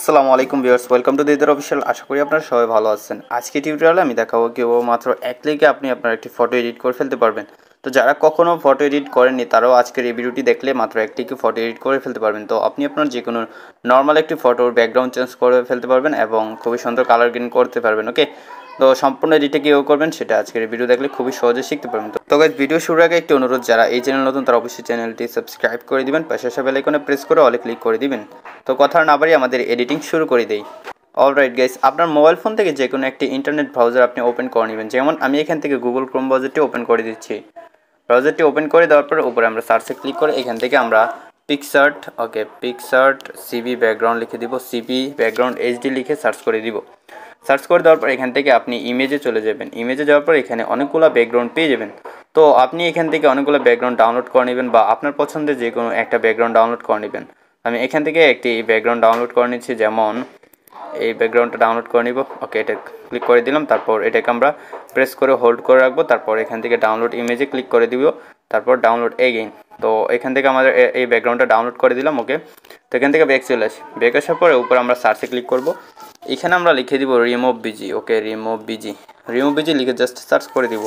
আসসালামু আলাইকুম viewers, welcome to Didar official. আশা করি আপনারা সবাই ভালো আছেন। আজকে টিউটোরিয়ালে আমি দেখাবো মাত্র এক ক্লিকে আপনি আপনার একটি ফটো এডিট করে ফেলতে পারবেন। তো যারা কখনো ফটো এডিট করেননি তারাও আজকের এই ভিডিওটি দেখলে মাত্র এক ক্লিকে ফটো এডিট করে ফেলতে পারবেন। তো আপনি আপনার যে কোনো নর্মাল একটি ফটোর ব্যাকগ্রাউন্ড চেঞ্জ করে ফেলতে পারবেন এবং খুবই সুন্দর কালার গ্রেডিং করতে পারবেন। ওকে, তো সম্পূর্ণ এডিটটা কীভাবে করবেন সেটা আজকের এই ভিডিও দেখলে খুবই সহজে শিখতে পারবেন। তো গাইস, ভিডিও শুরুর আগে একটি অনুরোধ, যারা এই চ্যানেল নতুন তারা অবশ্যই চ্যানেলটি সাবস্ক্রাইব করে দিবেন, পাশে আসা বেল আইকনে প্রেস করে অলে ক্লিক করে দিবেন। তো কথা না বাড়িয়ে আমাদের এডিটিং শুরু করে দেই। অলরাইট গাইস, আপনার মোবাইল ফোন থেকে যে কোনো একটি ইন্টারনেট ব্রাউজার আপনি ওপেন করে নেবেন। যেমন আমি এখান থেকে গুগল ক্রোম ব্রাউজারটি ওপেন করে দিচ্ছি। ব্রাউজারটি ওপেন করে দেওয়ার পর উপরে আমরা সার্চে ক্লিক করে এখান থেকে আমরা পিকসার্ট সিবি ব্যাকগ্রাউন্ড লিখে দিব, সিবি ব্যাকগ্রাউন্ড এইচডি লিখে সার্চ করে দিব। সার্চ করে দেওয়ার পর এখান থেকে আপনি ইমেজে চলে যাবেন। ইমেজে যাওয়ার পর এখানে অনেকগুলো ব্যাকগ্রাউন্ড পেয়ে যাবেন। তো আপনি এখান থেকে অনেকগুলো ব্যাকগ্রাউন্ড ডাউনলোড করে নেবেন বা আপনার পছন্দের যে কোনো একটা ব্যাকগ্রাউন্ড ডাউনলোড করে নেবেন। আমি এখান থেকে একটি ব্যাকগ্রাউন্ড ডাউনলোড করে নিচ্ছি, যেমন এই ব্যাকগ্রাউন্ডটা ডাউনলোড করে নিব। ওকে, এটা ক্লিক করে দিলাম। তারপর এটাকে আমরা প্রেস করে হোল্ড করে রাখবো। তারপর এখান থেকে ডাউনলোড ইমেজে ক্লিক করে দিব, তারপর ডাউনলোড এগেইন। তো এখান থেকে আমাদের এই ব্যাকগ্রাউন্ডটা ডাউনলোড করে দিলাম। ওকে, তো এখান থেকে ব্যাক চলে আসি। ব্যাক আসার পরে উপরে আমরা সার্চে ক্লিক করব। এখানে আমরা লিখে দিব রিমুভ বিজি। ওকে, রিমুভ বিজি লিখে জাস্ট সার্চ করে দিব।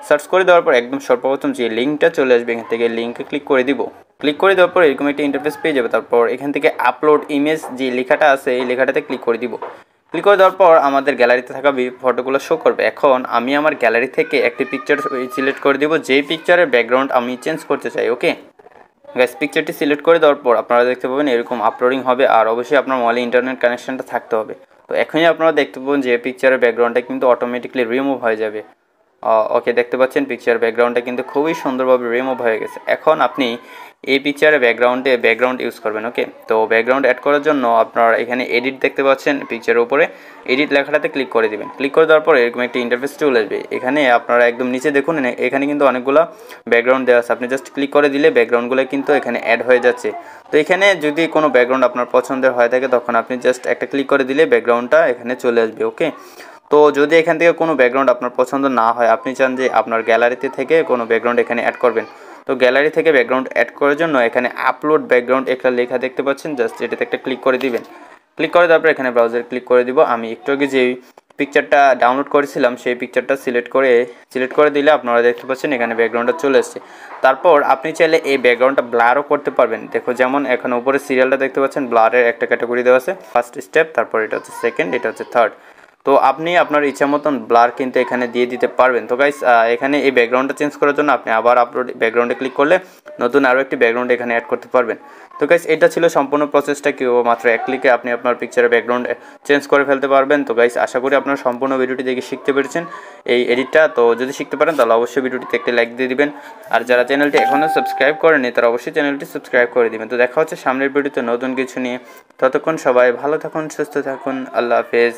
সার্চ করে দেওয়ার পর একদম সর্বপ্রথম যে লিঙ্কটা চলে আসবে এখান থেকে লিঙ্কে ক্লিক করে দিব। ক্লিক করে দেওয়ার পর এরকম একটা ইন্টারফেস পেয়ে যাবে। তারপর এখান থেকে আপলোড ইমেজ যে লেখাটা আছে এই লেখাটাতে ক্লিক করে দিব। ক্লিক করে দেওয়ার পর আমাদের গ্যালারিতে থাকা ফটোগুলো শো করবে। এখন আমি আমার গ্যালারি থেকে একটি পিকচার সিলেক্ট করে দিব, যেই পিকচারের ব্যাকগ্রাউন্ড আমি চেঞ্জ করতে চাই। ওকে গ্যাস, পিকচারটি সিলেক্ট করে দেওয়ার পর আপনারা দেখতে পাবেন এরকম আপলোডিং হবে, আর অবশ্যই আপনার মোবাইলে ইন্টারনেট কানেকশনটা থাকতে হবে। তো এখনই আপনারা দেখতে পাবেন যে পিকচারের ব্যাকগ্রাউন্ডটা কিন্তু অটোমেটিকলি রিমুভ হয়ে যাবে। ওকে, দেখতে পাচ্ছেন পিকচার ব্যাকগ্রাউন্ডটা কিন্তু খুবই সুন্দরভাবে রিমুভ হয়ে গেছে। এখন আপনি এই পিকচারের ব্যাকগ্রাউন্ড ইউজ করবেন। ওকে, তো ব্যাকগ্রাউন্ড অ্যাড করার জন্য আপনারা এখানে এডিট দেখতে পাচ্ছেন, পিকচারের উপরে এডিট লেখাটাতে ক্লিক করে দিবেন। ক্লিক করে দেওয়ার পর এরকম একটি ইন্টারফেস চলে আসবে। এখানে আপনারা একদম নিচে দেখুন, এখানে কিন্তু অনেকগুলো ব্যাকগ্রাউন্ড দেওয়া আছে। আপনি জাস্ট ক্লিক করে দিলে ব্যাকগ্রাউন্ডগুলো কিন্তু এখানে অ্যাড হয়ে যাচ্ছে। তো এখানে যদি কোনো ব্যাকগ্রাউন্ড আপনার পছন্দের হয়ে থাকে তখন আপনি জাস্ট একটা ক্লিক করে দিলে ব্যাকগ্রাউন্ডটা এখানে চলে আসবে। ওকে, তো যদি এখান থেকে কোনো ব্যাকগ্রাউন্ড আপনার পছন্দ না হয়, আপনি চান যে আপনার গ্যালারিতে থেকে কোনো ব্যাকগ্রাউন্ড এখানে অ্যাড করবেন, তো গ্যালারি থেকে ব্যাকগ্রাউন্ড অ্যাড করার জন্য এখানে আপলোড ব্যাকগ্রাউন্ড একটা লেখা দেখতে পাচ্ছেন, জাস্ট এটাতে একটা ক্লিক করে দিবেন। ক্লিক করে তারপর এখানে ব্রাউজার ক্লিক করে দিব। আমি একটু আগে যেই পিকচারটা ডাউনলোড করেছিলাম সেই পিকচারটা সিলেক্ট করে দিলে আপনারা দেখতে পাচ্ছেন এখানে ব্যাকগ্রাউন্ডটা চলে আসছে। তারপর আপনি চাইলে এই ব্যাকগ্রাউন্ডটা ব্লারও করতে পারবেন। দেখো, যেমন এখানে উপরে সিরিয়ালটা দেখতে পাচ্ছেন, ব্লারের একটা ক্যাটাগরি দেওয়া আছে, ফার্স্ট স্টেপ, তারপর এটা হচ্ছে সেকেন্ড, এটা হচ্ছে থার্ড। তো আপনি আপনার ইচ্ছা মতন ব্লার কিন্তু এখানে দিয়ে দিতে পারবেন। তো গাইস, এখানে এই ব্যাকগ্রাউন্ডটা চেঞ্জ করার জন্য আপনি আবার আপলোড ব্যাকগ্রাউন্ডে ক্লিক করলে নতুন আরও একটি ব্যাকগ্রাউন্ড এখানে অ্যাড করতে পারবেন। তো গাইস, এটা ছিল সম্পূর্ণ প্রসেসটা, মাত্র এক ক্লিকে আপনি আপনার পিকচারের ব্যাকগ্রাউন্ড চেঞ্জ করে ফেলতে পারবেন। তো গাইস, আশা করি আপনারা সম্পূর্ণ ভিডিওটি দেখে শিখতে পেরেছেন এই এডিটটা। তো যদি শিখতে পারেন তাহলে অবশ্যই ভিডিওটিতে একটি লাইক দিয়ে দিবেন, আর যারা চ্যানেলটি এখনও সাবস্ক্রাইব করেনি তারা অবশ্যই চ্যানেলটি সাবস্ক্রাইব করে দিবেন। তো দেখা হচ্ছে সামনের ভিডিওতে নতুন কিছু নিয়ে। ততক্ষণ সবাই ভালো থাকুন, সুস্থ থাকুন, আল্লাহ হাফেজ।